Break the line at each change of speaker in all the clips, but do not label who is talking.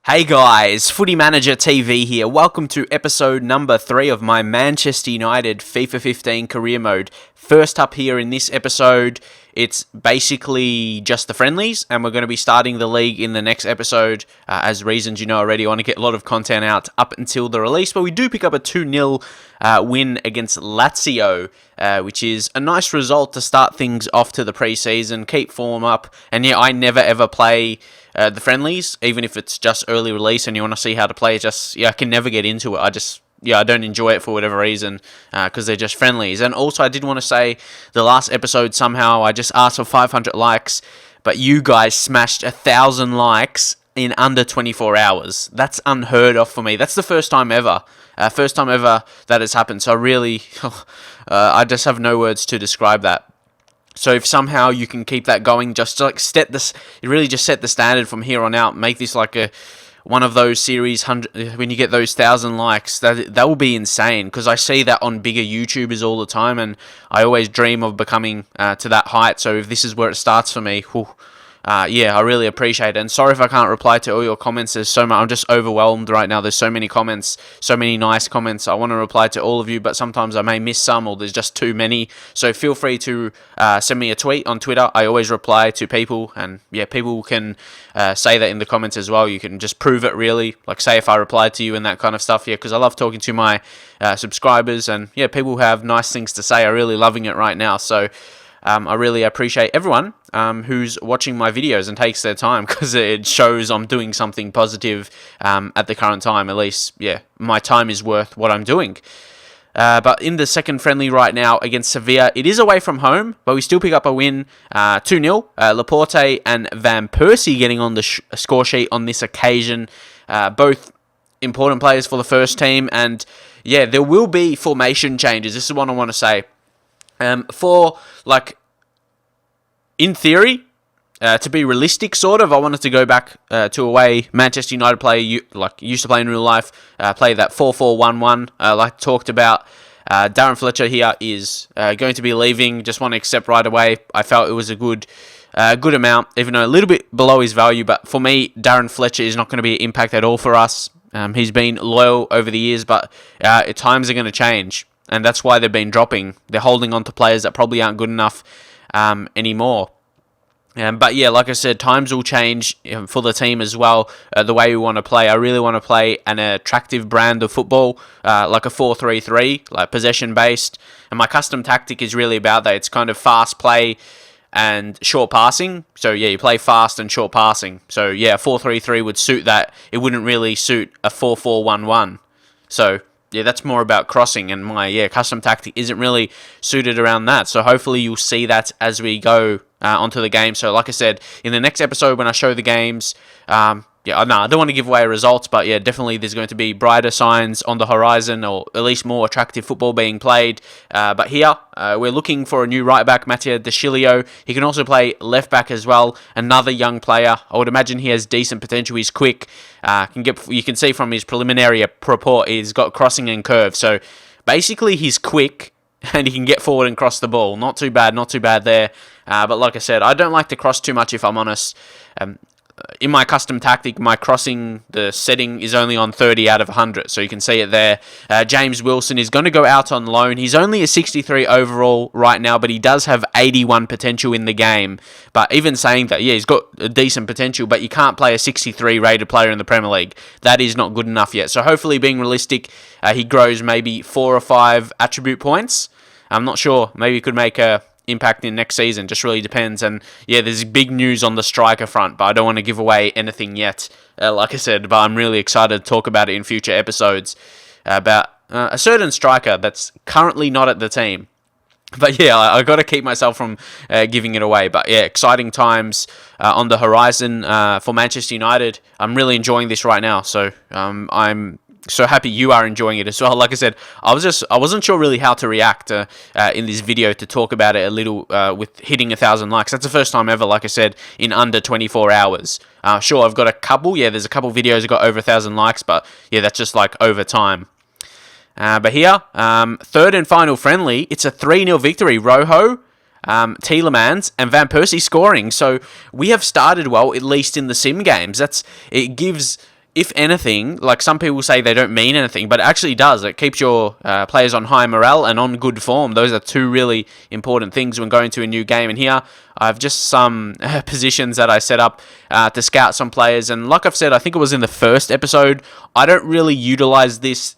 Hey guys, Footy Manager TV here. Welcome to episode number 3 of my Manchester United FIFA 15 career mode. First up here in this episode, it's basically just the friendlies, and we're going to be starting the league in the next episode. As reasons you know already, I want to get a lot of content out up until the release, but we do pick up a 2-0 win against Lazio, which is a nice result to start things off to the pre-season, keep form up, and yeah, I never ever play the friendlies, even if it's just early release and you want to see how to play. I can never get into it. I don't enjoy it for whatever reason, because they're just friendlies. And also, I did want to say, the last episode, somehow, I just asked for 500 likes, but you guys smashed 1,000 likes in under 24 hours. That's unheard of for me. That's the first time ever. First time ever that has happened. So really, I just have no words to describe that. So if somehow you can keep that going, just like you really just set the standard from here on out. Make this like one of those series when you get those 1,000 likes. That will be insane, because I see that on bigger YouTubers all the time, and I always dream of becoming to that height. So if this is where it starts for me, I really appreciate it. And sorry if I can't reply to all your comments. There's so much. I'm just overwhelmed right now. There's so many comments, so many nice comments. I want to reply to all of you, but sometimes I may miss some, or there's just too many. So feel free to send me a tweet on Twitter. I always reply to people, and yeah, people can say that in the comments as well. You can just prove it, really. Like, say if I replied to you and that kind of stuff. Yeah, because I love talking to my subscribers, and yeah, people who have nice things to say are really loving it right now. So I really appreciate everyone who's watching my videos and takes their time, because it shows I'm doing something positive at the current time. At least, yeah, my time is worth what I'm doing. But in the second friendly right now against Sevilla, it is away from home, but we still pick up a win, 2-0. Laporte and Van Persie getting on the score sheet on this occasion. Both important players for the first team, and yeah, there will be formation changes. This is what I want to say. In theory, to be realistic, sort of, I wanted to go back to a way Manchester United play, used to play in real life, play that 4-4-1-1, like talked about. Darren Fletcher here is going to be leaving. Just want to accept right away. I felt it was a good amount, even though a little bit below his value. But for me, Darren Fletcher is not going to be an impact at all for us. He's been loyal over the years, but times are going to change. And that's why they've been dropping. They're holding on to players that probably aren't good enough anymore. But yeah, like I said, times will change for the team as well, the way we want to play. I really want to play an attractive brand of football, like a 4-3-3, like possession-based. And my custom tactic is really about that. It's kind of fast play and short passing. So yeah, you play fast and short passing. So yeah, 4-3-3 would suit that. It wouldn't really suit a 4-4-1-1. So yeah, that's more about crossing, and my custom tactic isn't really suited around that. So hopefully you'll see that as we go onto the game. So like I said, in the next episode when I show the games, I don't want to give away results, but yeah, definitely there's going to be brighter signs on the horizon, or at least more attractive football being played. But here, we're looking for a new right back, Matteo De Chilio. He can also play left back as well. Another young player. I would imagine he has decent potential. He's quick. You can see from his preliminary report, he's got crossing and curve. So basically, he's quick, and he can get forward and cross the ball. Not too bad there. But like I said, I don't like to cross too much, if I'm honest. In my custom tactic, my crossing, the setting is only on 30 out of 100, so you can see it there. James Wilson is going to go out on loan. He's only a 63 overall right now, but he does have 81 potential in the game. But even saying that, yeah, he's got a decent potential, but you can't play a 63 rated player in the Premier League. That is not good enough yet. So hopefully, being realistic, he grows maybe 4 or 5 attribute points. I'm not sure. Maybe he could make a impact in next season. Just really depends. And yeah, there's big news on the striker front, but I don't want to give away anything yet, like I said, but I'm really excited to talk about it in future episodes about a certain striker that's currently not at the team. But yeah, I got to keep myself from giving it away. But yeah, exciting times on the horizon for Manchester United. I'm really enjoying this right now, so I'm so happy you are enjoying it as well. Like I said, I wasn't sure really how to react in this video to talk about it a little with hitting 1,000 likes. That's the first time ever, like I said, in under 24 hours. Sure, I've got a couple. Yeah, there's a couple videos that got over 1,000 likes, but yeah, that's just like over time. But here, third and final friendly, it's a 3-0 victory. Rojo, Tielemans and Van Persie scoring. So we have started well, at least in the sim games. It gives if anything, like some people say they don't mean anything, but it actually does. It keeps your players on high morale and on good form. Those are two really important things when going to a new game. And here, I have just some positions that I set up to scout some players. And like I've said, I think it was in the first episode, I don't really utilize this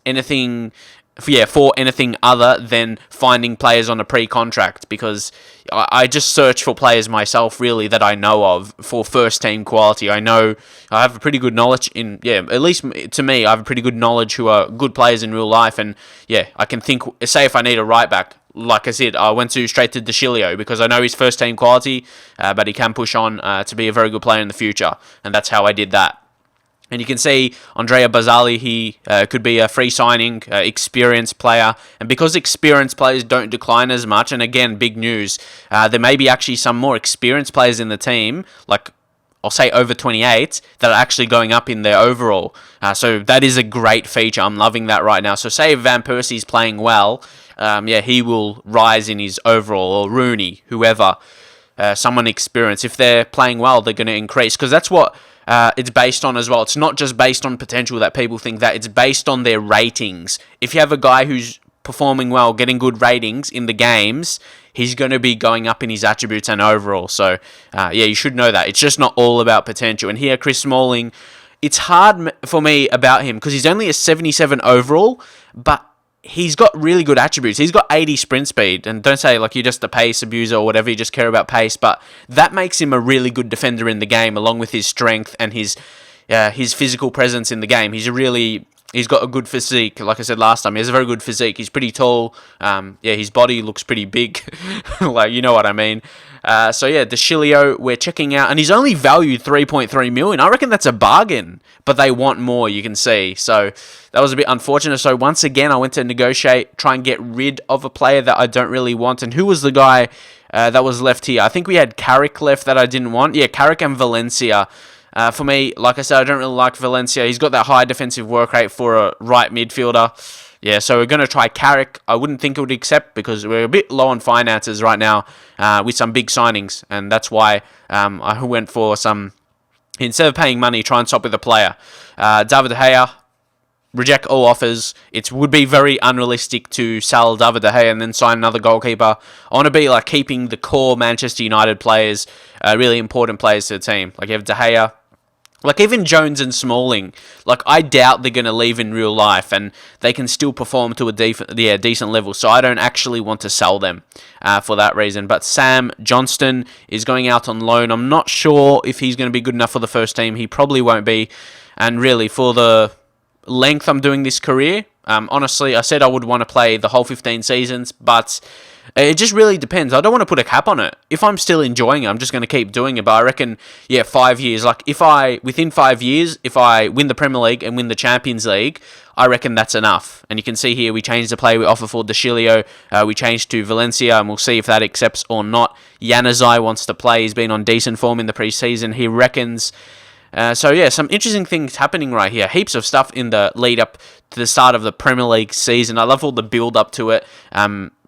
for anything other than finding players on a pre-contract, because I just search for players myself, really, that I know of for first-team quality. I know I have a pretty good knowledge at least to me, I have a pretty good knowledge who are good players in real life, and I can think, say if I need a right-back, like I said, I went straight to De Chilio because I know he's first-team quality, but he can push on to be a very good player in the future, and that's how I did that. And you can see Andrea Barzali, he could be a free signing, experienced player. And because experienced players don't decline as much, and again, big news, there may be actually some more experienced players in the team, like I'll say over 28, that are actually going up in their overall. So that is a great feature. I'm loving that right now. So say if Van Persie's playing well, he will rise in his overall, or Rooney, whoever, someone experienced. If they're playing well, they're going to increase, because that's what it's based on as well. It's not just based on potential that people think that. It's based on their ratings. If you have a guy who's performing well, getting good ratings in the games, he's going to be going up in his attributes and overall. So, you should know that. It's just not all about potential. And here, Chris Smalling, it's hard for me about him because he's only a 77 overall, but he's got really good attributes. He's got 80 sprint speed, and don't say like you're just a pace abuser or whatever, you just care about pace, but that makes him a really good defender in the game, along with his strength and his physical presence in the game. He's got a good physique. Like I said last time, he has a very good physique. He's pretty tall. His body looks pretty big. Like, you know what I mean. De Chilio, we're checking out, and he's only valued 3.3 million. I reckon that's a bargain, but they want more, you can see. So that was a bit unfortunate. So once again, I went to negotiate, try and get rid of a player that I don't really want. And who was the guy that was left here? I think we had Carrick left that I didn't want. Yeah, Carrick and Valencia. For me, like I said, I don't really like Valencia. He's got that high defensive work rate for a right midfielder. Yeah, so we're going to try Carrick. I wouldn't think it would accept because we're a bit low on finances right now with some big signings. And that's why I went for some, instead of paying money, try and stop with a player. David De Gea, reject all offers. It would be very unrealistic to sell David De Gea and then sign another goalkeeper. I want to be like keeping the core Manchester United players, really important players to the team. Like you have De Gea, like even Jones and Smalling, like I doubt they're going to leave in real life and they can still perform to a decent level. So I don't actually want to sell them for that reason. But Sam Johnston is going out on loan. I'm not sure if he's going to be good enough for the first team. He probably won't be. And really, for the length I'm doing this career, honestly, I said I would want to play the whole 15 seasons, but it just really depends. I don't want to put a cap on it. If I'm still enjoying it, I'm just going to keep doing it. But I reckon, 5 years. Like, within 5 years, if I win the Premier League and win the Champions League, I reckon that's enough. And you can see here, we changed the play we offer for De Chilio. We changed to Valencia, and we'll see if that accepts or not. Januzaj wants to play. He's been on decent form in the preseason. He reckons. Some interesting things happening right here. Heaps of stuff in the lead up to the start of the Premier League season. I love all the build up to it.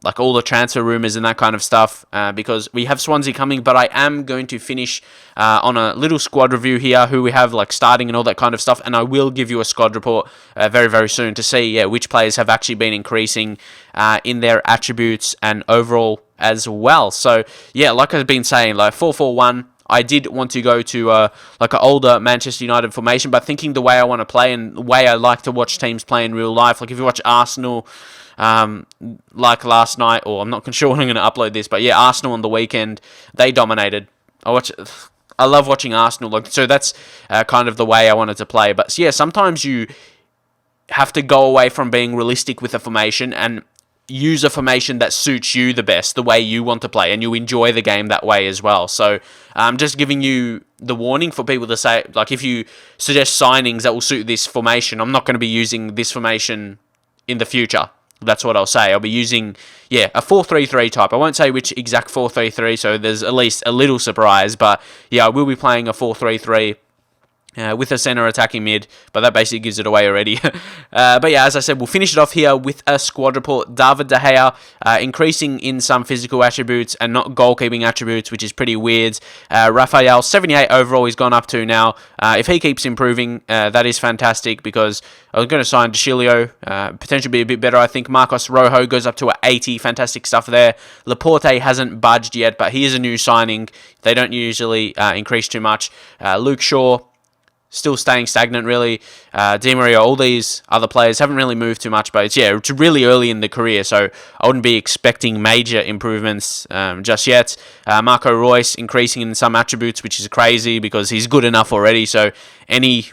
Like all the transfer rumours and that kind of stuff, because we have Swansea coming, but I am going to finish on a little squad review here, who we have like starting and all that kind of stuff, and I will give you a squad report very, very soon to see which players have actually been increasing in their attributes and overall as well. So, like I've been saying, like 4-4-1, I did want to go to like an older Manchester United formation, but thinking the way I want to play and the way I like to watch teams play in real life, like if you watch Arsenal, like last night, or I'm not sure when I'm going to upload this, but Arsenal on the weekend, they dominated. I love watching Arsenal, so that's kind of the way I wanted to play. But sometimes you have to go away from being realistic with a formation and use a formation that suits you the best, the way you want to play, and you enjoy the game that way as well. So I'm just giving you the warning for people to say, like, if you suggest signings that will suit this formation, I'm not going to be using this formation in the future. That's what I'll say. I'll be using, a 4-3-3 type. I won't say which exact 4-3-3, so there's at least a little surprise, but I will be playing a 4-3-3. with a centre attacking mid, but that basically gives it away already. But yeah, as I said, we'll finish it off here with a squad report. David De Gea, increasing in some physical attributes and not goalkeeping attributes, which is pretty weird. Raphael, 78 overall, he's gone up to now. If he keeps improving, that is fantastic, because I was going to sign DeCilio, potentially be a bit better, I think. Marcos Rojo goes up to 80, fantastic stuff there. Laporte hasn't budged yet, but he is a new signing. They don't usually increase too much. Luke Shaw, still staying stagnant, really. Di Maria, all these other players haven't really moved too much, but it's really early in the career, so I wouldn't be expecting major improvements just yet. Marco Reus increasing in some attributes, which is crazy because he's good enough already, so any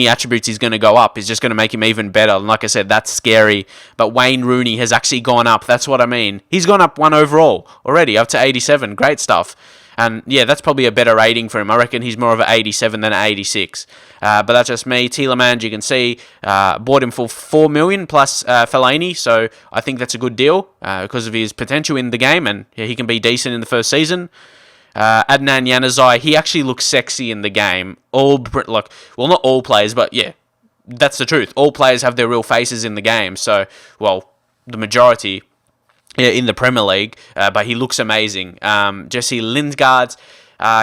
attributes he's going to go up is just going to make him even better. And like I said, that's scary. But Wayne Rooney has actually gone up. That's what I mean. He's gone up 1 overall already, up to 87. Great stuff. And yeah, that's probably a better rating for him. I reckon he's more of an 87 than an 86. But that's just me. Tielemans, you can see, bought him for 4 million plus Fellaini. So I think that's a good deal because of his potential in the game. And yeah, he can be decent in the first season. Adnan Januzaj, he actually looks sexy in the game. Not all players, but yeah, that's the truth. All players have their real faces in the game. So, well, the majority in the Premier League, but he looks amazing. Jesse Lingard,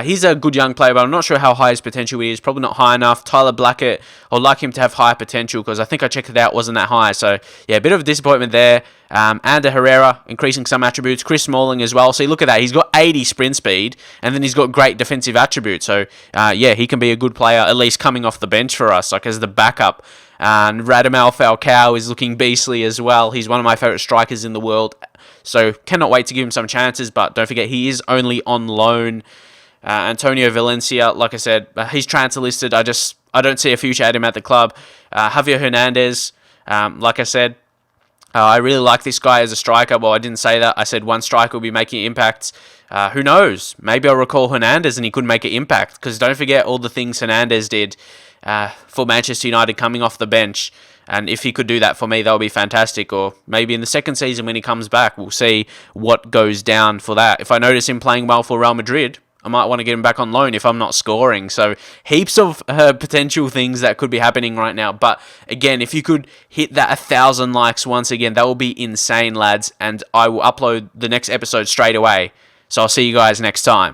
he's a good young player, but I'm not sure how high his potential is. Probably not high enough. Tyler Blackett, I'd like him to have higher potential because I think I checked it out, wasn't that high. So, yeah, a bit of a disappointment there. Ander Herrera, increasing some attributes. Chris Smalling as well. So, look at that. He's got 80 sprint speed, and then he's got great defensive attributes. So, yeah, he can be a good player, at least coming off the bench for us, like as the backup. And Radamel Falcao is looking beastly as well. He's one of my favourite strikers in the world. So, cannot wait to give him some chances, but don't forget, he is only on loan. Antonio Valencia, like I said, he's transfer listed. I don't see a future at him at the club. Javier Hernandez, like I said, I really like this guy as a striker. Well, I didn't say that. I said one striker will be making impacts. Who knows? Maybe I'll recall Hernandez and he could make an impact. Because don't forget all the things Hernandez did for Manchester United coming off the bench. And if he could do that for me, that would be fantastic. Or maybe in the second season when he comes back, we'll see what goes down for that. If I notice him playing well for Real Madrid, I might want to get him back on loan if I'm not scoring. So heaps of potential things that could be happening right now. But again, if you could hit that 1,000 likes once again, that will be insane, lads. And I will upload the next episode straight away. So I'll see you guys next time.